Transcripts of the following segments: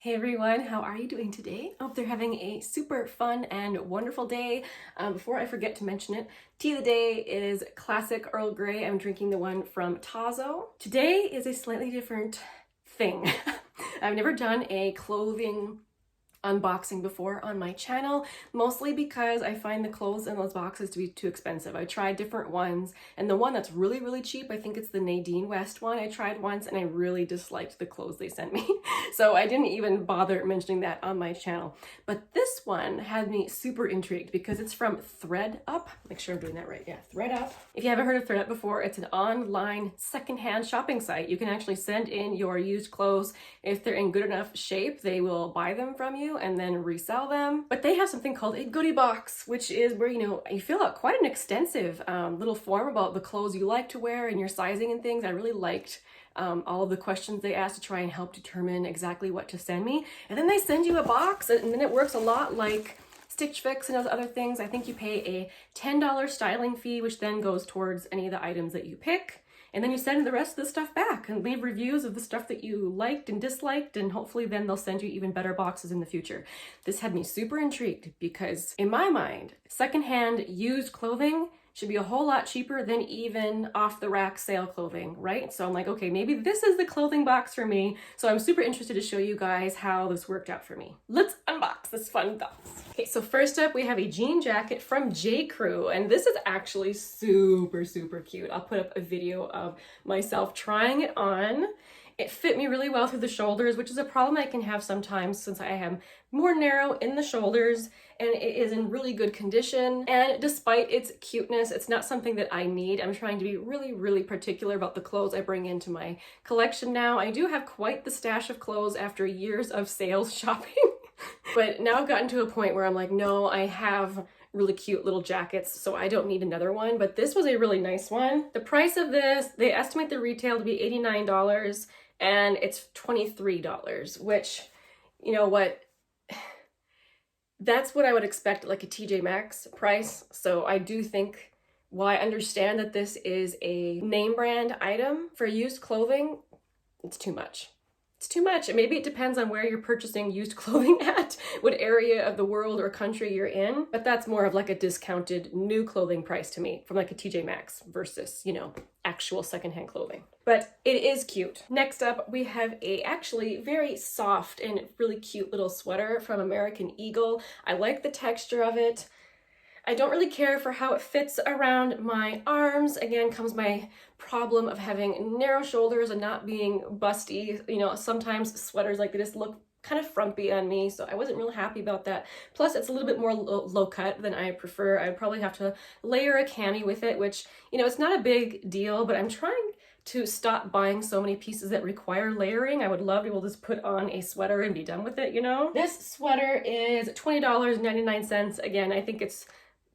Hey everyone, how are you doing today? I hope they're having a super fun and wonderful day. Before I forget to mention it, tea of the day is classic Earl Grey. I'm drinking the one from Tazo. Today is a slightly different thing. I've never done a clothing unboxing before on my channel, mostly because I find the clothes in those boxes to be too expensive. I tried different ones, and the one that's really cheap, I think it's the Nadine West one, I tried once and I really disliked the clothes they sent me. So I didn't even bother mentioning that on my channel. But this one had me super intrigued because it's from ThredUP. Make sure I'm doing that right. Yeah, ThredUP. If you haven't heard of ThredUP before, it's an online secondhand shopping site. You can actually send in your used clothes. If they're in good enough shape, they will buy them from you and then resell them. But they have something called a goodie box, which is where, you fill out quite an extensive little form about the clothes you like to wear and your sizing and things. I really liked all of the questions they asked to try and help determine exactly what to send me. And then they send you a box, and then it works a lot like Stitch Fix and other things. I think you pay a $10 styling fee, which then goes towards any of the items that you pick. And then you send the rest of the stuff back and leave reviews of the stuff that you liked and disliked, and hopefully then they'll send you even better boxes in the future. This had me super intrigued because in my mind, secondhand used clothing should be a whole lot cheaper than even off-the-rack sale clothing, right? So I'm like, okay, maybe this is the clothing box for me. So I'm super interested to show you guys how this worked out for me. Let's unbox this fun box. Okay, so first up, we have a jean jacket from J. Crew, and this is actually super cute. I'll put up a video of myself trying it on. It fit me really well through the shoulders, which is a problem I can have sometimes since I am more narrow in the shoulders, and it is in really good condition. And despite its cuteness, it's not something that I need. I'm trying to be really particular about the clothes I bring into my collection now. I do have quite the stash of clothes after years of sales shopping, but now I've gotten to a point where I'm like, no, I have really cute little jackets, so I don't need another one, but this was a really nice one. The price of this, they estimate the retail to be $89, and it's $23, which, you know what, that's what I would expect like a TJ Maxx price. So I do think, while I understand that this is a name brand item for used clothing, it's too much. It's too much. And maybe it depends on where you're purchasing used clothing at, what area of the world or country you're in. But that's more of like a discounted new clothing price to me from like a TJ Maxx versus, actual secondhand clothing. But it is cute. Next up, we have a actually very soft and really cute little sweater from American Eagle. I like the texture of it. I don't really care for how it fits around my arms. Again, comes my problem of having narrow shoulders and not being busty. Sometimes sweaters like this look kind of frumpy on me, so I wasn't real happy about that. Plus, it's a little bit more low cut than I prefer. I'd probably have to layer a cami with it, which, it's not a big deal, but I'm trying to stop buying so many pieces that require layering. I would love to be able to just put on a sweater and be done with it, This sweater is $20.99. Again, I think it's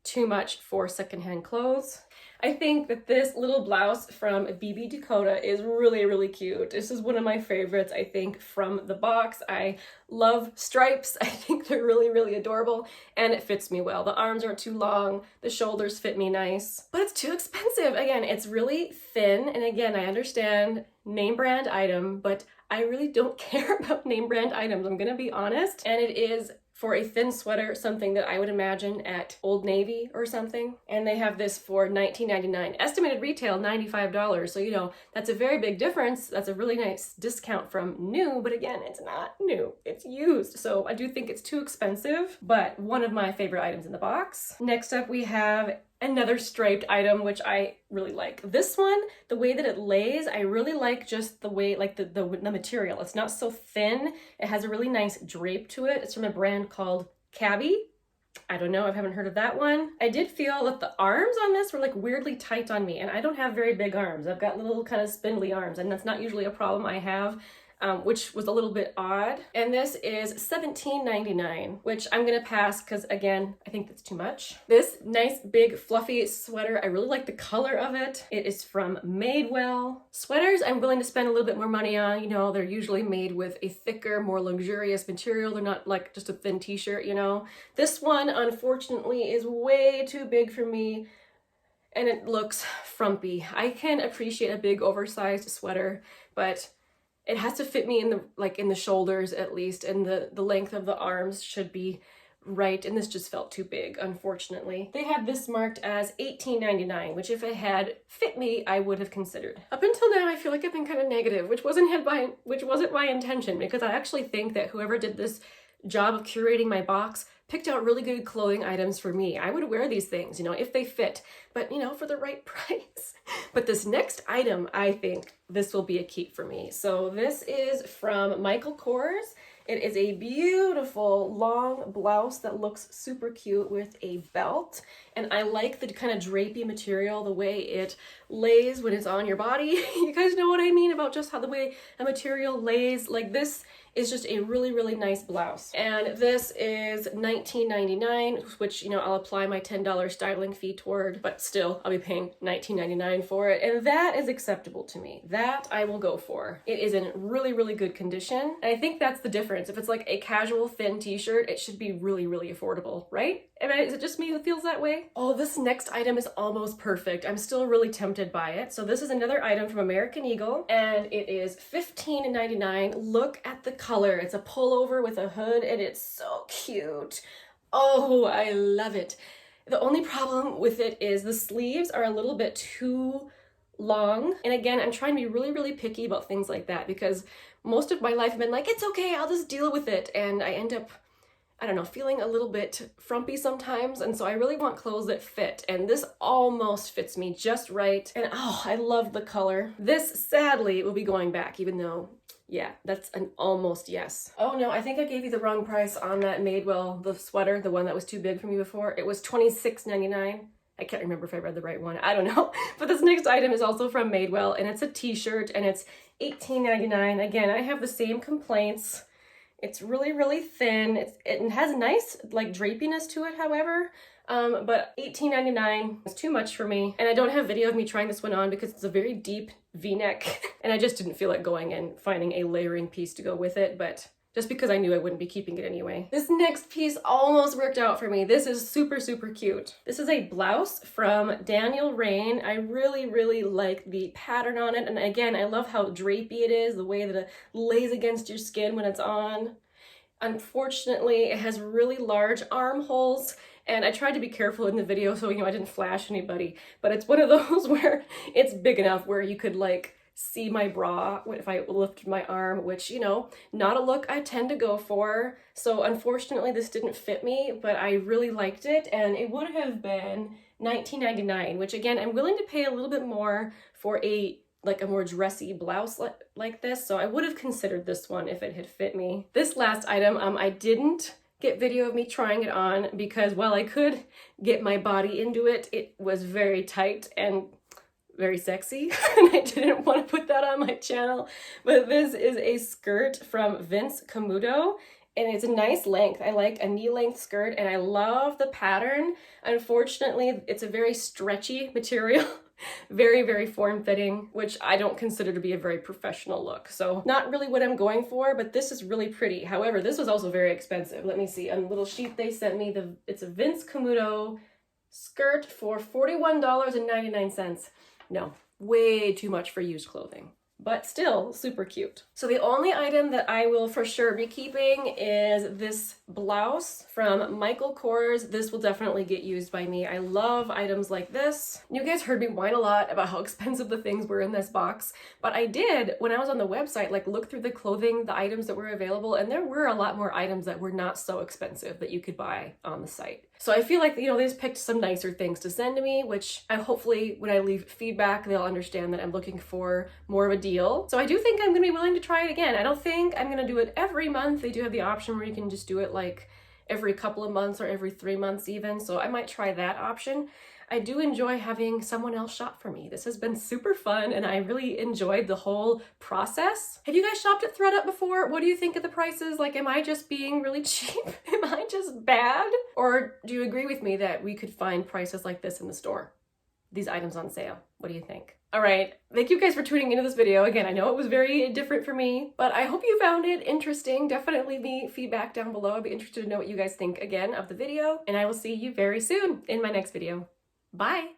too much for secondhand clothes. I think that this little blouse from BB Dakota is really cute. This is one of my favorites, I think, from the box. I love stripes. I think they're really adorable, and it fits me well. The arms aren't too long, the shoulders fit me nice, but it's too expensive. Again, it's really thin, and again, I understand name brand item, but I really don't care about name brand items, I'm gonna be honest. And it is, for a thin sweater, something that I would imagine at Old Navy or something. And they have this for $19.99. Estimated retail, $95. So, that's a very big difference. That's a really nice discount from new, but again, it's not new, it's used. So I do think it's too expensive, but one of my favorite items in the box. Next up, we have another striped item, which I really like. This one, the way that it lays, I really like just the way, like the material. It's not so thin. It has a really nice drape to it. It's from a brand called Cabby. I don't know, I haven't heard of that one. I did feel that the arms on this were like weirdly tight on me, and I don't have very big arms. I've got little kind of spindly arms, and that's not usually a problem I have. Which was a little bit odd. And this is $17.99, which I'm gonna pass because, again, I think that's too much. This nice big fluffy sweater, I really like the color of it. It is from Madewell. Sweaters I'm willing to spend a little bit more money on. They're usually made with a thicker, more luxurious material. They're not like just a thin t-shirt, This one, unfortunately, is way too big for me, and it looks frumpy. I can appreciate a big oversized sweater, but It has to fit me in the, like in the shoulders at least, and the length of the arms should be right, and this just felt too big, unfortunately. They had this marked as $18.99, which if it had fit me, I would have considered. Up until now, I feel like I've been kind of negative, which wasn't my intention, because I actually think that whoever did this job of curating my box picked out really good clothing items for me. I would wear these things, you know, if they fit, but you know, for the right price. But this next item, I think this will be a keep for me. So this is from Michael Kors. It is a beautiful long blouse that looks super cute with a belt. And I like the kind of drapey material, the way it lays when it's on your body. You guys know what I mean about just how the way a material lays. Like this is just a really, really nice blouse. And this is $19.99, which, you know, I'll apply my $10 styling fee toward, but still I'll be paying $19.99 for it. And that is acceptable to me. That I will go for. It is in really, really good condition. And I think that's the difference. If it's like a casual thin t-shirt, it should be really, really affordable, right? Is it just me that feels that way? Oh, this next item is almost perfect. I'm still really tempted by it. So this is another item from American Eagle, and it is $15.99. Look at the color. It's a pullover with a hood, and it's so cute. Oh, I love it. The only problem with it is the sleeves are a little bit too long. And again, I'm trying to be really, really picky about things like that, because most of my life I've been like, it's okay, I'll just deal with it. And I end up, I don't know, feeling a little bit frumpy sometimes. And so I really want clothes that fit. And this almost fits me just right. And oh, I love the color. This sadly will be going back, even though, yeah, that's an almost yes. Oh no, I think I gave you the wrong price on that Madewell, the sweater, the one that was too big for me before. It was $26.99. I can't remember if I read the right one. I don't know. But this next item is also from Madewell, and it's a t-shirt, and it's $18.99. Again, I have the same complaints. It's really, really thin. It has nice like drapiness to it, however, but $18.99 is too much for me. And I don't have video of me trying this one on because it's a very deep V-neck, and I just didn't feel like going and finding a layering piece to go with it, but just because I knew I wouldn't be keeping it anyway. This next piece almost worked out for me. This is super, super cute. This is a blouse from Daniel Rain. I really, really like the pattern on it. And again, I love how drapey it is, the way that it lays against your skin when it's on. Unfortunately, it has really large armholes, and I tried to be careful in the video so, you know, I didn't flash anybody, but it's one of those where it's big enough where you could like see my bra if I lift my arm, which, you know, not a look I tend to go for. So unfortunately this didn't fit me, but I really liked it, and it would have been $19.99, which again, I'm willing to pay a little bit more for a more dressy blouse like this. So I would have considered this one if it had fit me. This last item, I didn't get video of me trying it on because while I could get my body into it, it was very tight and very sexy, and I didn't want to put that on my channel. But this is a skirt from Vince Camuto, and it's a nice length. I like a knee-length skirt, and I love the pattern. Unfortunately, it's a very stretchy material, very, very form-fitting, which I don't consider to be a very professional look. So not really what I'm going for, but this is really pretty. However, this was also very expensive. Let me see, on the little sheet they sent me, it's a Vince Camuto skirt for $41.99. No, way too much for used clothing, but still super cute. So the only item that I will for sure be keeping is this blouse from Michael Kors. This will definitely get used by me. I love items like this. You guys heard me whine a lot about how expensive the things were in this box, but I did, when I was on the website, like look through the clothing, the items that were available, and there were a lot more items that were not so expensive that you could buy on the site. So I feel like, you know, they just picked some nicer things to send to me, which I hopefully when I leave feedback, they'll understand that I'm looking for more of a deal. So I do think I'm gonna be willing to try it again. I don't think I'm gonna do it every month. They do have the option where you can just do it like every couple of months or every 3 months even. So I might try that option. I do enjoy having someone else shop for me. This has been super fun, and I really enjoyed the whole process. Have you guys shopped at ThredUP before? What do you think of the prices? Like, am I just being really cheap? Am I just bad? Or do you agree with me that we could find prices like this in the store? These items on sale. What do you think? All right, thank you guys for tuning into this video. Again, I know it was very different for me, but I hope you found it interesting. Definitely leave me feedback down below. I'd be interested to know what you guys think again of the video, and I will see you very soon in my next video. Bye.